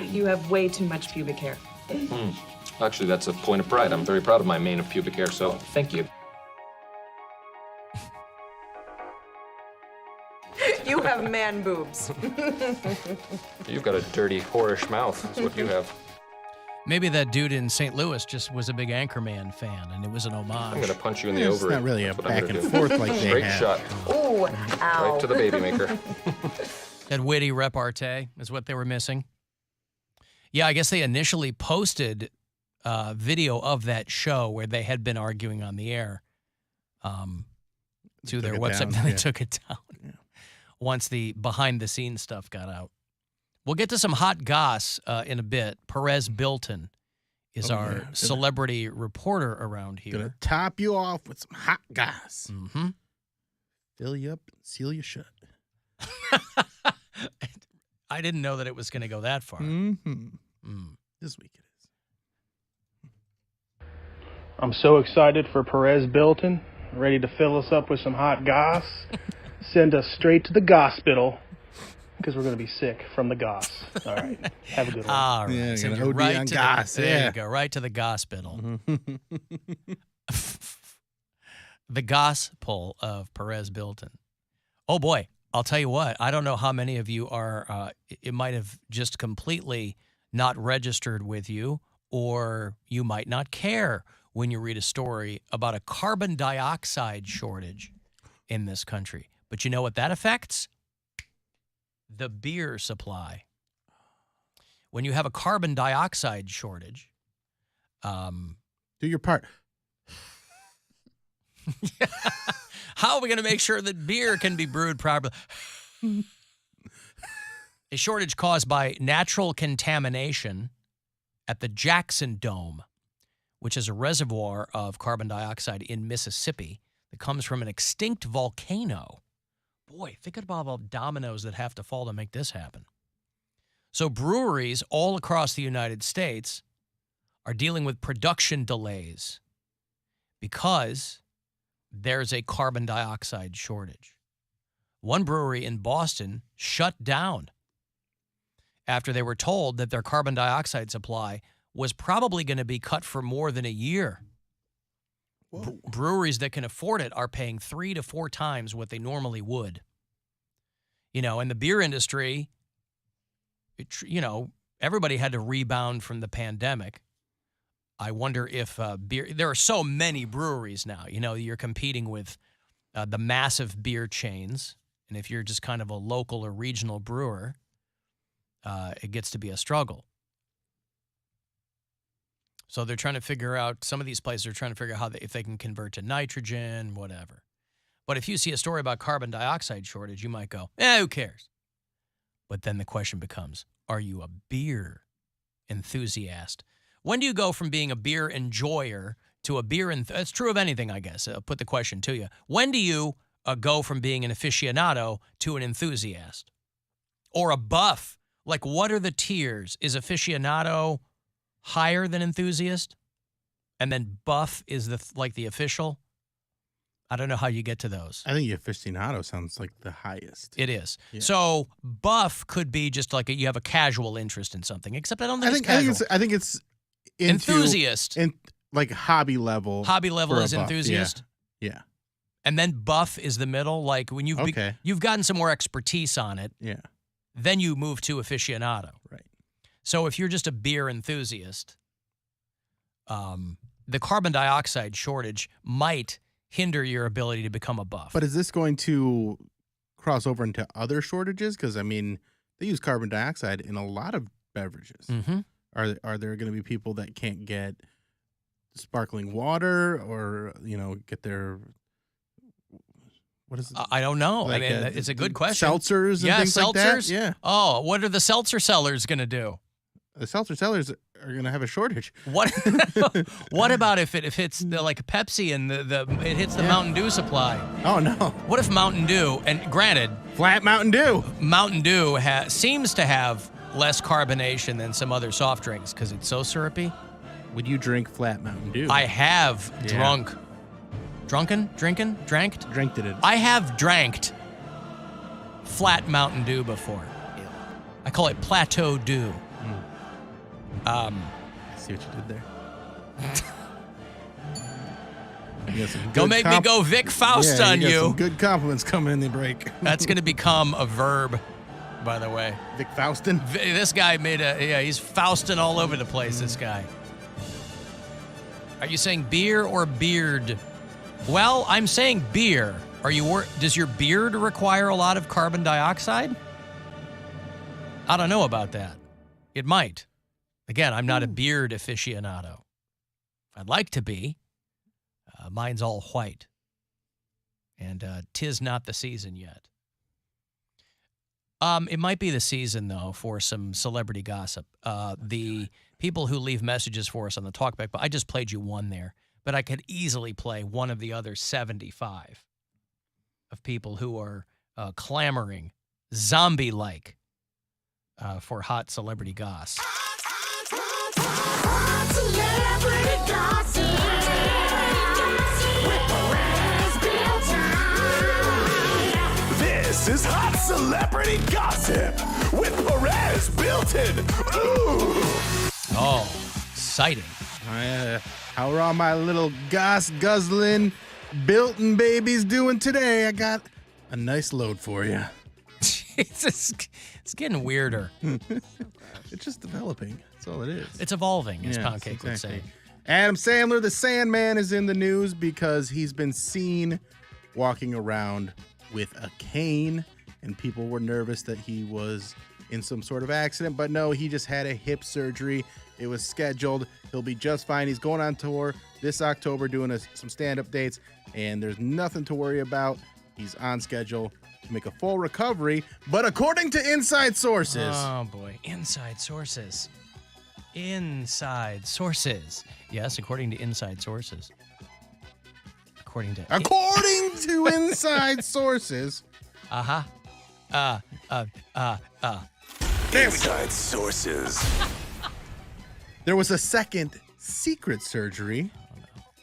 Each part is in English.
You have way too much pubic hair. Actually, that's a point of pride. I'm very proud of my mane of pubic hair, so thank you. You have man boobs. You've got a dirty, whorish mouth, is what you have. Maybe that dude in St. Louis just was a big Anchorman fan, and it was an homage. I'm going to punch you in the It's ovary. not really a That's what I'm back and gonna do. forth like they Straight have. shot. Ooh, ow. Right to the baby maker. That witty repartee is what they were missing. Yeah, I guess they initially posted video of that show where they had been arguing on the air to their website. Then they took it down once the behind-the-scenes stuff got out. We'll get to some hot goss in a bit. Perez Bilton is our celebrity reporter around here. Gonna top you off with some hot goss. Mm-hmm. Fill you up and seal you shut. I didn't know that it was going to go that far. This week it is. I'm so excited for Perez Bilton, ready to fill us up with some hot goss, send us straight to the gospital, because we're going to be sick from the goss. All right, have a good one. All right, Yeah, send gonna you OD right on to goss, there yeah. you go, right to the gospital. The gospel of Perez Bilton. Oh boy, I'll tell you what. I don't know how many of you are. It might have just completely not registered with you, or you might not care when you read a story about a carbon dioxide shortage in this country. But you know what that affects? The beer supply. When you have a carbon dioxide shortage, Do your part. how are we going to make sure that beer can be brewed properly? A shortage caused by natural contamination at the Jackson Dome, which is a reservoir of carbon dioxide in Mississippi that comes from an extinct volcano. Boy, think about all the dominoes that have to fall to make this happen. So breweries all across the United States are dealing with production delays because there's a carbon dioxide shortage. One brewery in Boston shut down after they were told that their carbon dioxide supply was probably going to be cut for more than a year. Breweries that can afford it are paying 3 to 4 times what they normally would. You know, in the beer industry, everybody had to rebound from the pandemic. I wonder if beer, there are so many breweries now, you're competing with the massive beer chains. And if you're just kind of a local or regional brewer, it gets to be a struggle. So they're trying to figure out, some of these places are trying to figure out if they can convert to nitrogen, whatever. But if you see a story about carbon dioxide shortage, you might go, who cares? But then the question becomes, are you a beer enthusiast? When do you go from being a beer enjoyer to a beer it's true of anything, I guess. I'll put the question to you. When do you go from being an aficionado to an enthusiast? Or a buff? Like, what are the tiers? Is aficionado higher than enthusiast? And then buff is the official? I don't know how you get to those. I think aficionado sounds like the highest. It is. Yeah. So buff could be just like you have a casual interest in something, except I don't think it's casual. I think it's enthusiast. Like hobby level. Hobby level for a is buff. enthusiast? Yeah. And then buff is the middle, like when you've gotten some more expertise on it. Yeah. Then you move to aficionado. Right. So if you're just a beer enthusiast, the carbon dioxide shortage might hinder your ability to become a buff. But is this going to cross over into other shortages? Because, I mean, they use carbon dioxide in a lot of beverages. Mm-hmm. Are there going to be people that can't get sparkling water or, get their... What is it? I don't know. Like, it's a good question. Seltzers and things like that? Yeah. Oh, what are the seltzer sellers going to do? The seltzer sellers are going to have a shortage. What What about if it hits like Pepsi and it hits the Mountain Dew supply? Oh, no. What if Mountain Dew, and granted, Flat Mountain Dew. Mountain Dew seems to have less carbonation than some other soft drinks because it's so syrupy? Would you drink Flat Mountain Dew? I have Yeah. Dranked it. I have dranked Flat Mountain Dew before. I call it Plateau Dew. I see what you did there. You got some Don't good make me go Vic Faust yeah, on you. Got you. some good compliments coming in the break. That's going to become a verb, by the way. Vic Faustin. This guy he's Faustin all over the place, this guy. Are you saying beer or beard? Well, I'm saying beer. Does your beard require a lot of carbon dioxide? I don't know about that. It might. Again, I'm not a beard aficionado. I'd like to be. Mine's all white. And 'tis not the season yet. It might be the season, though, for some celebrity gossip. The people who leave messages for us on the talkback, but I just played you one there. But I could easily play one of the other 75 of people who are clamoring, zombie-like, for hot celebrity goss. Hot celebrity gossip. This is Hot Celebrity Gossip with Perez, Bilton. Ooh. Oh, exciting. How are all my little goss guzzling Bilton babies doing today? I got a nice load for you. It's getting weirder. It's just developing. That's all it is. It's evolving, as Yes, Poundcake would say. Adam Sandler, the Sandman, is in the news because he's been seen walking around with a cane, and people were nervous that he was in some sort of accident, but no, he just had a hip surgery. It was scheduled. He'll be just fine. He's going on tour this October doing some stand-up dates, and there's nothing to worry about. He's on schedule to make a full recovery, but according to inside sources... Oh, boy. Inside sources. Inside sources. Yes, according to inside sources. According to inside sources... Inside sources. There was a second secret surgery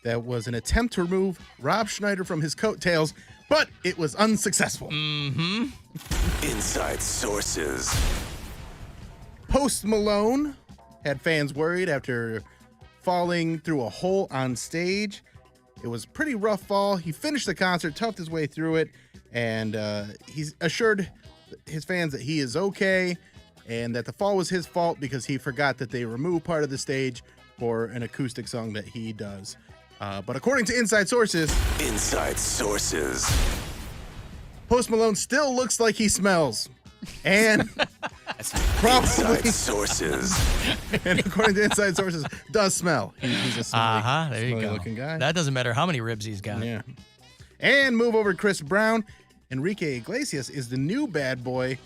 that was an attempt to remove Rob Schneider from his coattails, but it was unsuccessful. Inside sources. Post Malone had fans worried after falling through a hole on stage. It was a pretty rough fall. He finished the concert, toughed his way through it, and he's assured his fans that he is okay and that the fall was his fault because he forgot that they removed part of the stage for an acoustic song that he does. But according to inside sources, Post Malone still looks like he smells. And probably Inside sources. and according to inside sources, does smell. He's a smelly, There you smelly go. looking guy. That doesn't matter how many ribs he's got. Yeah. And move over to Chris Brown. Enrique Iglesias is the new bad boy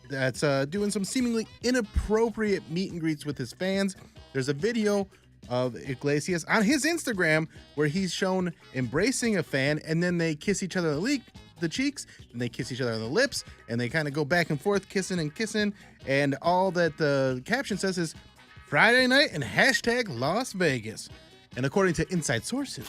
that's doing some seemingly inappropriate meet and greets with his fans. There's a video of Iglesias on his Instagram where he's shown embracing a fan, and then they kiss each other on the cheeks, and they kiss each other on the lips, and they kind of go back and forth, kissing, and all that the caption says is Friday night and hashtag Las Vegas. And according to inside sources,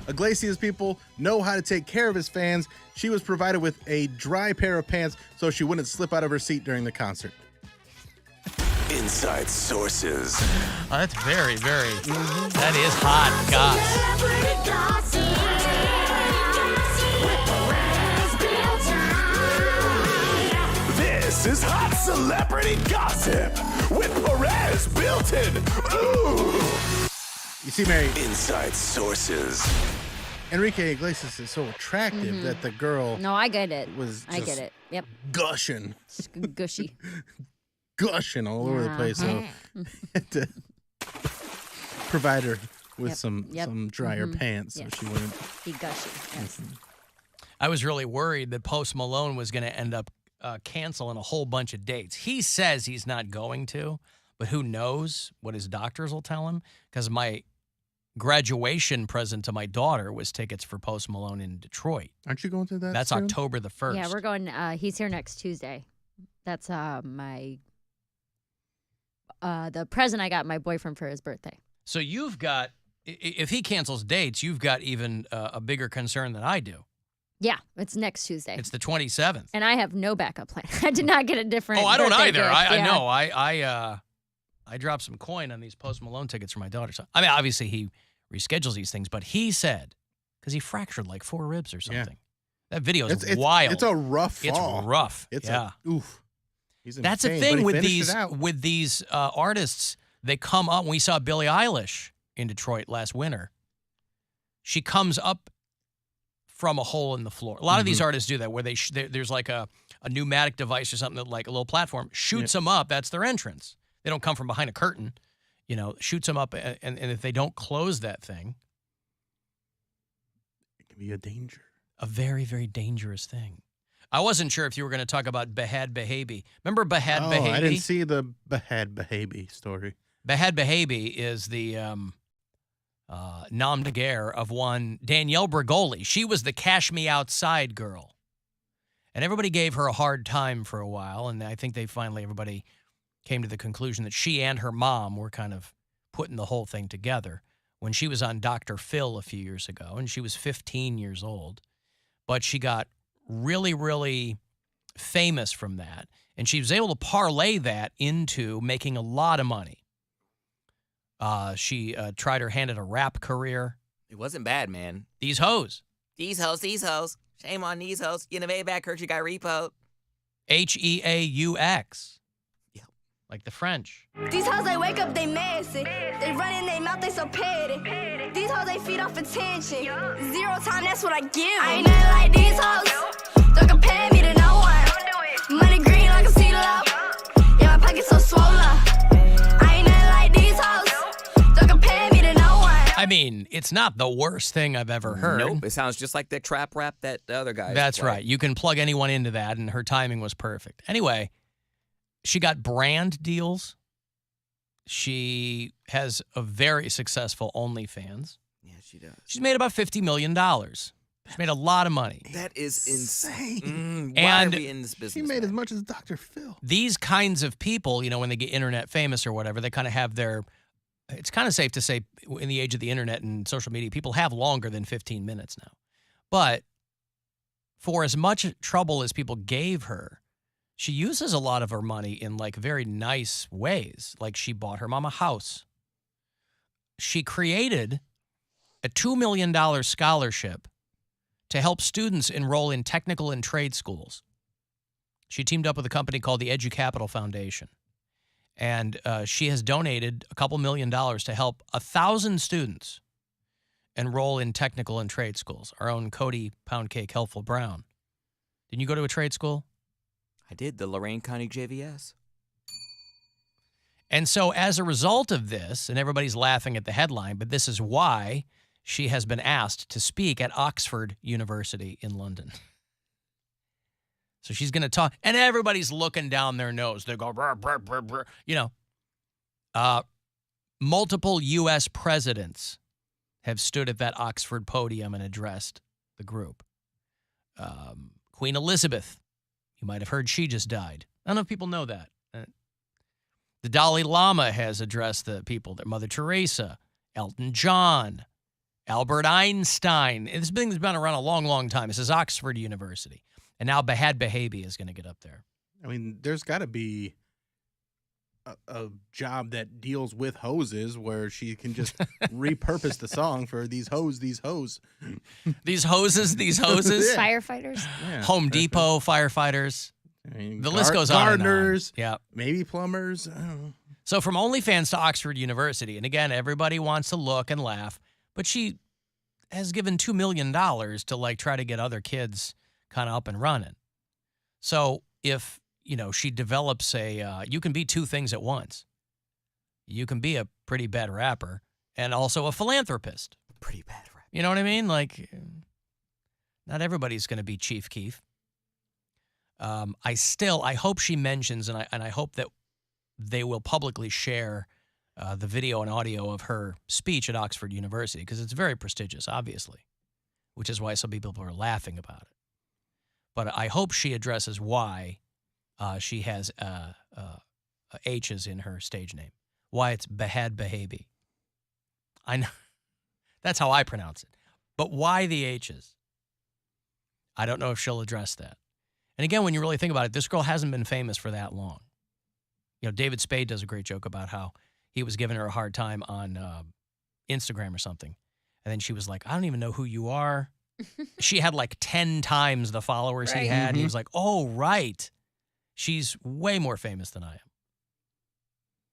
Iglesias people know how to take care of his fans. She was provided with a dry pair of pants so she wouldn't slip out of her seat during the concert. Inside sources. Oh, that's very, very. That is hot goss. This is Hot Celebrity Gossip with Perez, Bilton. Ooh. You see, Mary, Inside sources. Enrique Iglesias is so attractive that the girl No, I get it. was I just get it. Yep. gushing Gushy. all over the place. So had to provide her with Yep, some yep. drier pants Yes. so she wouldn't. Be gushy. Yes. I was really worried that Post Malone was going to end up canceling a whole bunch of dates. He says he's not going to, but who knows what his doctors will tell him? Because my graduation present to my daughter was tickets for Post Malone in Detroit. Aren't you going to that? That's soon? October the 1st. Yeah, we're going. He's here next Tuesday. That's the present I got my boyfriend for his birthday. So you've got, if he cancels dates, you've got even a bigger concern than I do. Yeah, it's next Tuesday. It's the 27th. And I have no backup plan. I did not get a different. Oh, I don't birthday either. gift. I Yeah. know. I dropped some coin on these Post Malone tickets for my daughter. So, I mean, obviously he reschedules these things, but he said, because he fractured like 4 ribs or something. That video is wild. It's a rough fall. It's rough. It's oof. He's That's the insane, thing but he with finished it out. these artists. They come up. We saw Billie Eilish in Detroit last winter. She comes up from a hole in the floor. A lot of these artists do that, where there's like a pneumatic device or something, that like a little platform shoots them up. That's their entrance. They don't come from behind a curtain, shoots them up. And if they don't close that thing, It can be a danger. a very, very dangerous thing. I wasn't sure if you were going to talk about Bhad Bhabie. Remember Bhad Bhabie? I didn't see the Bhad Bhabie story. Bhad Bhabie is the nom de guerre of one Danielle Bregoli. She was the Cash Me Outside girl. And everybody gave her a hard time for a while, and I think everybody came to the conclusion that she and her mom were kind of putting the whole thing together when she was on Dr. Phil a few years ago, and she was 15 years old. But she got really, really famous from that, and she was able to parlay that into making a lot of money. She tried her hand at a rap career. It wasn't bad, man. These hoes. These hoes. Shame on these hoes. You know, Maybach heard you got repoed. Heaux. Yep. Like the French. These hoes, they wake up, they messy. They run in their mouth, they so petty. These hoes, they feed off attention. 0 time, that's what I give 'em. I ain't nothing like these hoes. Don't compare me to no one. Money green like a CeeLo. Yeah, my pocket's so swollen. I ain't nothing like these hoes. Don't compare me to no one. I mean, it's not the worst thing I've ever heard. Nope. It sounds just like the trap rap that the other guys That's play. right. You can plug anyone into that, and her timing was perfect. Anyway, she got brand deals. She has a very successful OnlyFans. Yeah, she does. She's made about $50 million. She's made a lot of money. That is insane. And why are we in this business? He made man? as much as Dr. Phil. These kinds of people, when they get internet famous or whatever, they kind of have it's kind of safe to say in the age of the internet and social media, people have longer than 15 minutes now. But for as much trouble as people gave her, she uses a lot of her money in like very nice ways. Like she bought her mom a house. She created a $2 million scholarship to help students enroll in technical and trade schools. She teamed up with a company called the EduCapital Foundation. And she has donated a couple $1 million to help 1,000 students enroll in technical and trade schools. Our own Cody Poundcake Helpful Brown. Didn't you go to a trade school? I did, the Lorain County JVS. And so as a result of this, and everybody's laughing at the headline, but this is why she has been asked to speak at Oxford University in London. So she's going to talk, and everybody's looking down their nose. They go, brr, brr, brr, brr. Multiple U.S. presidents have stood at that Oxford podium and addressed the group. Queen Elizabeth, you might have heard she just died. I don't know if people know that. The Dalai Lama has addressed the people. Mother Teresa, Elton John, Albert Einstein. This thing's been around a long, long time. This is Oxford University. And now Bhad Bhabie is going to get up there. I mean, there's got to be a job that deals with hoses where she can just repurpose the song for these hoes. These hoses. Yeah. Firefighters. Yeah. Home Depot firefighters. I mean, The list goes on and on. Gardeners, Yeah. maybe plumbers. I don't know. So from OnlyFans to Oxford University, and again, everybody wants to look and laugh, but she has given $2 million to like try to get other kids kind of up and running. So if, she develops you can be two things at once. You can be a pretty bad rapper and also a philanthropist. Pretty bad rap. You know what I mean? Like, not everybody's going to be Chief Keef. I hope she mentions, and I hope that they will publicly share the video and audio of her speech at Oxford University, because it's very prestigious, obviously, which is why so many people are laughing about it. But I hope she addresses why she has H's in her stage name, why it's Bhad Bhabie. I know that's how I pronounce it, but why the H's? I don't know if she'll address that. And again, when you really think about it, this girl hasn't been famous for that long. You know, David Spade does a great joke about how he was giving her a hard time on Instagram or something. And then she was like, I don't even know who you are. She had like 10 times the followers he had. He was like, oh, right. She's way more famous than I am.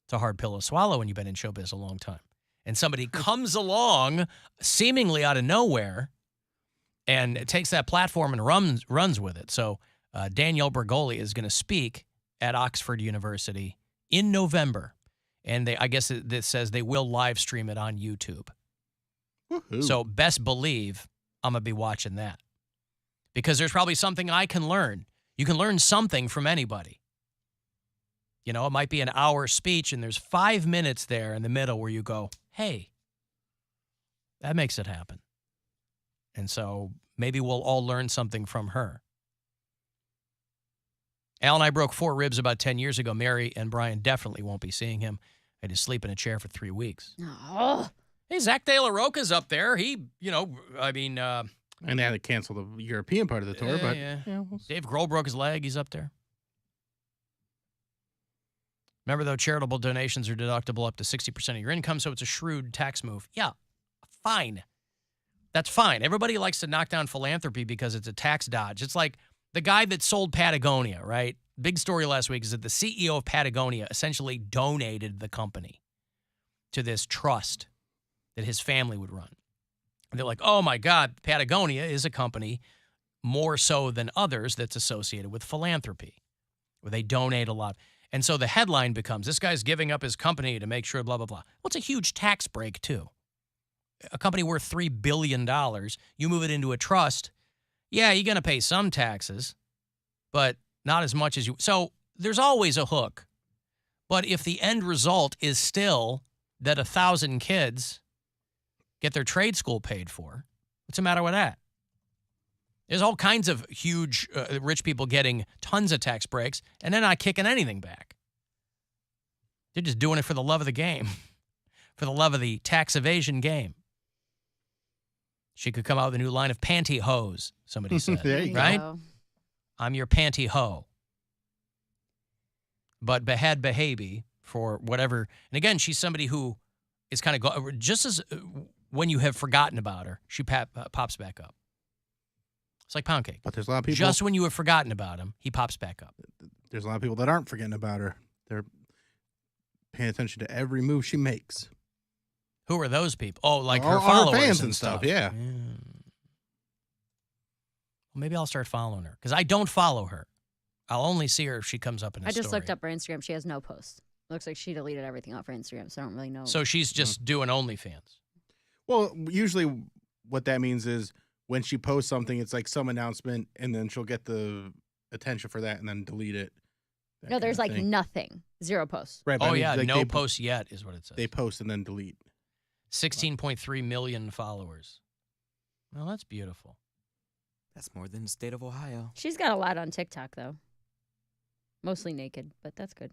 It's a hard pill to swallow when you've been in showbiz a long time. And somebody comes along seemingly out of nowhere and takes that platform and runs with it. So Danielle Bergoli is going to speak at Oxford University in November. And I guess it says they will live stream it on YouTube. Woo-hoo. So best believe I'm going to be watching that. Because there's probably something I can learn. You can learn something from anybody. You know, it might be an hour speech and there's 5 minutes there in the middle where you go, hey, that makes it happen. And so maybe we'll all learn something from her. Al and I broke 4 ribs about 10 years ago. Mary and Brian definitely won't be seeing him. I had to sleep in a chair for 3 weeks. Oh. Hey, Zach De La Roca's up there. He, you know, I mean... and they had to cancel the European part of the tour, but... Yeah. We'll Dave Grohl broke his leg. He's up there. Remember, though, charitable donations are deductible up to 60% of your income, so it's a shrewd tax move. Yeah, fine. That's fine. Everybody likes to knock down philanthropy because it's a tax dodge. It's like the guy that sold Patagonia, right? Big story last week is that the CEO of Patagonia essentially donated the company to this trust that his family would run. And they're like, oh, my God, Patagonia is a company more so than others that's associated with philanthropy, where they donate a lot. And so the headline becomes, this guy's giving up his company to make sure blah, blah, blah. Well, it's a huge tax break, too. A company worth $3 billion, you move it into a trust, yeah, you're going to pay some taxes, but not as much as you... So there's always a hook. But if the end result is still that 1,000 kids get their trade school paid for, what's the matter with that? There's all kinds of huge rich people getting tons of tax breaks, and they're not kicking anything back. They're just doing it for the love of the game, for the love of the tax evasion game. She could come out with a new line of pantyhose, somebody said. There you right? go. I'm your pantyho. But Bhad Bhabie, for whatever. And again, she's somebody who is kind of, just as when you have forgotten about her, she pops back up. It's like Poundcake. But there's a lot of people... Just when you have forgotten about him, he pops back up. There's a lot of people that aren't forgetting about her. They're paying attention to every move she makes. Who are those people? Oh, like All her followers fans and stuff. Yeah. Well, maybe I'll start following her because I don't follow her. I'll only see her if she comes up in a I just story. looked up her Instagram. She has no posts. Looks like she deleted everything off her Instagram, so I don't really know. So she's just doing OnlyFans. Well, usually what that means is when she posts something, it's like some announcement, and then she'll get the attention for that and then delete it. No, there's like nothing. 0 posts. Right. But Oh, I mean, yeah, like no posts yet is what it says. They post and then delete. 16.3 million followers. Well, that's beautiful. That's more than the state of Ohio. She's got a lot on TikTok, though. Mostly naked, but that's good.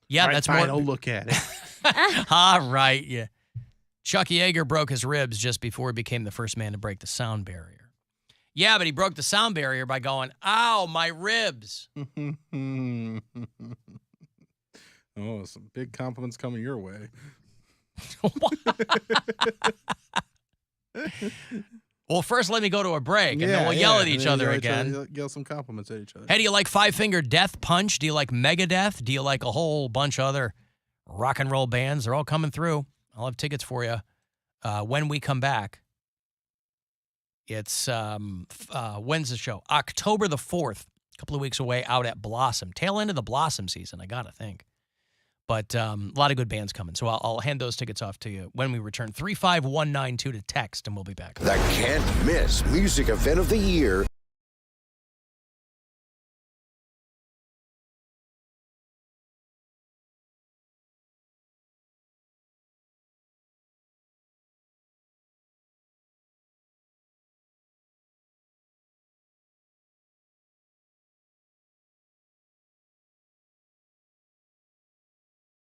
Yeah, All right, that's fine, more. I'll look at it. All right, yeah. Chuck Yeager broke his ribs just before he became the first man to break the sound barrier. Yeah, but he broke the sound barrier by going, ow, my ribs. Oh, some big compliments coming your way. Well, first let me go to a break, and then we'll yell at each other again. Yell some compliments at each other. Hey, do you like Five Finger Death Punch? Do you like Megadeth? Do you like a whole bunch of other rock and roll bands? They're all coming through. I'll have tickets for you when we come back. It's when's the show? October the 4th, a couple of weeks away out at Blossom. Tail end of the Blossom season, I got to think. But a lot of good bands coming. So I'll hand those tickets off to you when we return. 35192 to text, and we'll be back. The can't-miss music event of the year